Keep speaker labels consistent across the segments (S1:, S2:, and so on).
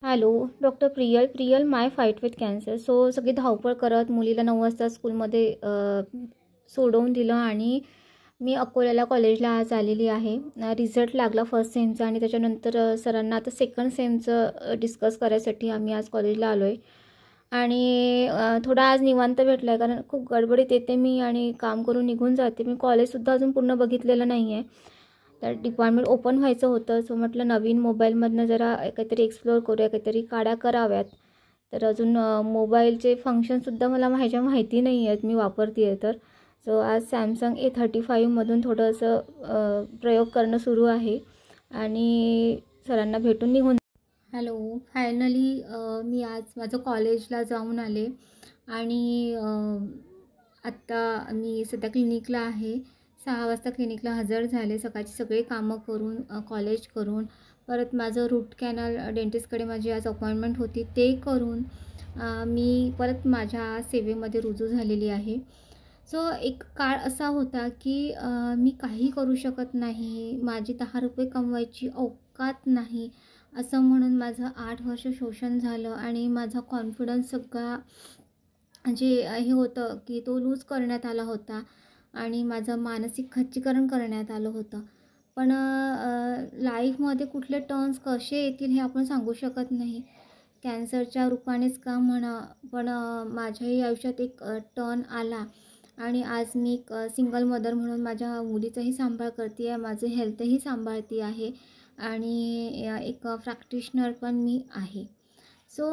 S1: Hello, doctor Priyal. Priyal my fight with cancer. सगळी धावपळ करत मुलीला 9 वाजता स्कूलमध्ये सोडवून दिलं आणि मी अकोल्याला कॉलेजला आज आलेली आहे. रिझल्ट लागला फर्स्ट सेमचा आणि त्याच्यानंतर सरांना आता सेकंड सेमचं डिस्कस करायसाठी आम्ही आज कॉलेजला आलो आहे. आणि थोडा आज निवांत भेटला आहे कारण खूप गडबडीत येते मी आणि काम करून निघून जाते. मी कॉलेजसुद्धा अजून पूर्ण बघितलेलं नाही आहे. तर डिपार्टमेंट ओपन व्हायचं होतं. सो म्हटलं नवीन मोबाईलमधनं जरा काहीतरी एक्सप्लोअर करूया, काहीतरी काड्या कराव्यात. तर अजून मोबाईलचे फंक्शनसुद्धा मला माहिती नाही आहेत, मी वापरते आहे तर. सो आज सॅमसंग A35मधून थोडंसं प्रयोग करणं सुरू आहे आणि सरांना भेटून निघून. हॅलो, फायनली मी आज माझं कॉलेजला जाऊन आले आणि आत्ता मी सध्या क्लिनिकला आहे. 6 वाजता क्लिनिकला हजर झाले. सकाळची सगळे कामं करून कॉलेज करून परत माझं रूट कॅनल डेंटिस्टकडे माझी आज अपॉइंटमेंट होती ते करून मी परत माझ्या सेवेमध्ये रुजू झालेली आहे. सो एक काळ असा होता की मी काही करू शकत नाही, माझी 10 रुपये कमवायची औकात नाही असं म्हणून माझं 8 वर्ष शोषण झालं आणि माझा कॉन्फिडन्स सगळा जे हे होतं की तो लूज करण्यात आला होता आणि माझं मानसिक खच्चीकरण करण्यात आलं होतं. पण लाईफमध्ये कुठले टर्न्स कसे येतील हे आपण सांगू शकत नाही. कॅन्सरच्या रूपानेच का म्हणा, पण माझ्याही आयुष्यात एक टर्न आला आणि आज मी एक सिंगल मदर म्हणून माझ्या मुलीचाही सांभाळ करते आहे, माझे हेल्थही सांभाळते आहे आणि एक प्रॅक्टिशनर पण मी आहे. सो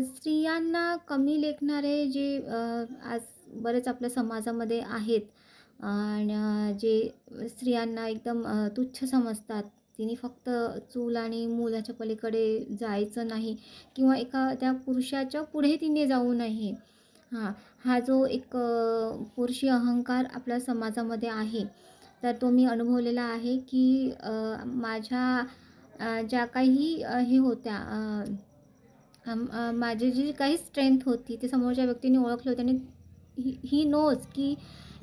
S1: स्त्रियांना कमी लेखणारे जे आज बरेच आपल्या समाजामध्ये आहेत आणि जे स्त्रियांना एकदम तुच्छ समजतात, तिने फक्त चूल आणि मूल ह्याच्या पलीकडे जायचं नाही किंवा त्या पुरुषाच्या पुढे तिने जाऊ नये. हा जो एक पुरुषी अहंकार आपल्या समाजामध्ये आहे, तर तो मी अनुभवलेला आहे की माझ्या ज्या काही हे होत्या माझी जी काही स्ट्रेंथ होती ते समोरच्या व्यक्तीने ओळखले होते आणि ही नोज की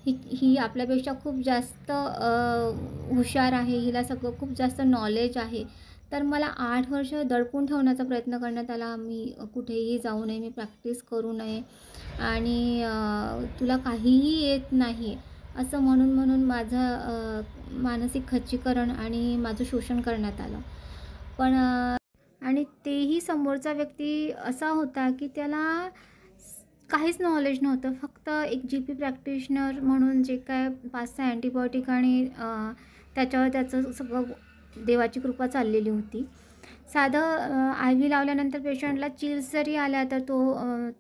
S1: ही आपल्यापेक्षा खूप जास्त हुशार आहे, हिला सगळं खूप जास्त नॉलेज आहे. तर मला 8 वर्ष दडपून ठेवण्याचा प्रयत्न करण्यात आला. मी कुठेही जाऊ नये, मी प्रॅक्टिस करू नये आणि तुला काहीही येत नाही असं म्हणून माझं मानसिक खच्चीकरण आणि माझं शोषण करण्यात आलं. पण आणि तेही समोरचा व्यक्ती असा होता की त्याला काहीच नॉलेज नव्हतं. फक्त एक GP प्रॅक्टिशनर म्हणून जे काय 5-6 अँटीबायोटिक आणि त्याच्यावर त्याचं सगळं देवाची कृपा चाललेली होती. साधं IV लावल्यानंतर पेशंटला चिल्स जरी आल्या तर तो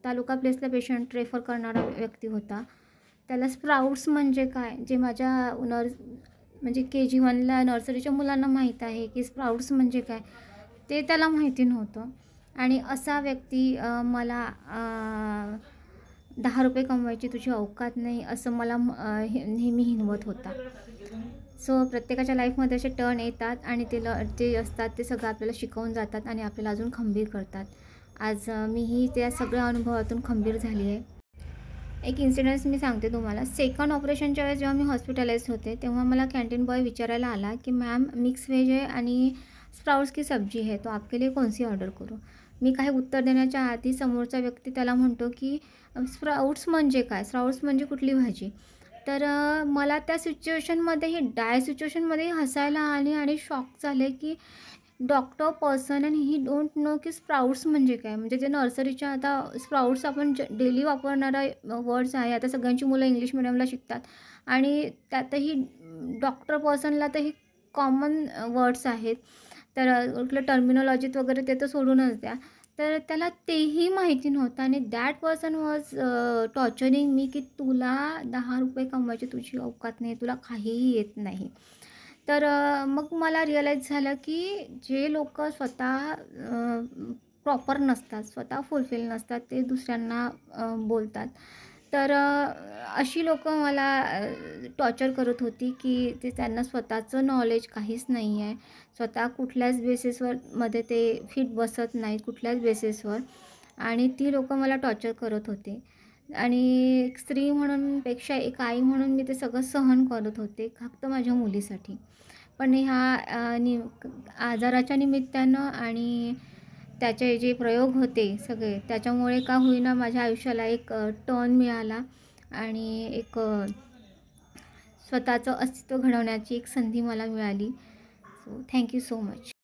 S1: तालुका प्लेसला पेशंट रेफर करणारा व्यक्ती होता. त्याला स्प्राउट्स म्हणजे काय, जे माझ्या म्हणजे KG1ला नर्सरीच्या मुलांना माहीत आहे की स्प्राउट्स म्हणजे काय, ते त्याला माहिती नव्हतं. आणि असा व्यक्ती मला 10 रुपये कमवायची तुझी औकात नाही असं मला नेहमी हिणवत होता. सो प्रत्येकाच्या लाईफमध्ये असे टर्न येतात आणि ते असतात ते सगळं आपल्याला शिकवून जातात आणि आपल्याला अजून खंबीर करतात. आज मीही त्या सगळ्या अनुभवातून खंबीर झाली आहे. एक इन्सिडन्स मी सांगते तुम्हाला. सेकंड ऑपरेशनच्या वेळेस जेव्हा मी हॉस्पिटलाइज होते तेव्हा मला कॅन्टीन बॉय विचारायला आला की मॅम मिक्स व्हेज आहे आणि स्प्राउट्स की सब्जी है, तो आपके लिए कौन सी ऑर्डर करूँ. मी काही उत्तर देण्याच्या आधी समोरचा व्यक्ती त्याला म्हणतो की स्प्राउट्स म्हणजे काय, स्प्राउट्स म्हणजे कुठली भाजी. तर मला त्या सिच्युएशनमध्येही सिच्युएशनमध्येही हसायला आले आणि शॉक झाले की doctor person and he don't know की स्प्राउट्स म्हणजे काय. म्हणजे जे नर्सरीच्या आता स्प्राउट्स आपण डेली वापरणारा वर्ड्स आहे. आता सगळ्यांची मुलं इंग्लिश मिडियमला शिकतात आणि त्यातही डॉक्टर पर्सनला तर ही कॉमन वर्ड्स आहेत. तर कुठलं टर्मिनॉलॉजीत वगैरे ते तर सोडूनच द्या. तर त्याला तेही माहिती नव्हतं आणि दॅट पर्सन वॉज टॉर्चरिंग मी की तुला 10 रुपये कमवायची तुझी औकात नाही, तुला काहीही येत नाही. तर मग मला रिअलाईज झालं की जे लोक स्वतः प्रॉपर नसतात, स्वतः फुलफिल नसतात, ते दुसऱ्यांना बोलतात. तर अशी लोकं मला टॉर्चर करत होती की त्यांना स्वतःचं नॉलेज काहीच नाही आहे. स्वतः कुठल्याच बेसिसवर ते फिट बसत नाहीत कुठल्याच बेसिसवर आणि ती लोकं मला टॉर्चर करत होते. आणि एक स्त्री म्हणून पेक्षा एक आई म्हणून मी ते सगळं सहन करत होते फक्त माझ्या मुलीसाठी. पण ह्या आजाराच्या निमित्तानं आणि त्याचे जे प्रयोग होते सगळे, त्याच्यामुळे का होईना माझ्या आयुष्याला एक टर्न मिळाला आणि एक स्वतःचं अस्तित्व घडवण्याची एक संधी मला मिळाली. So thank you so much.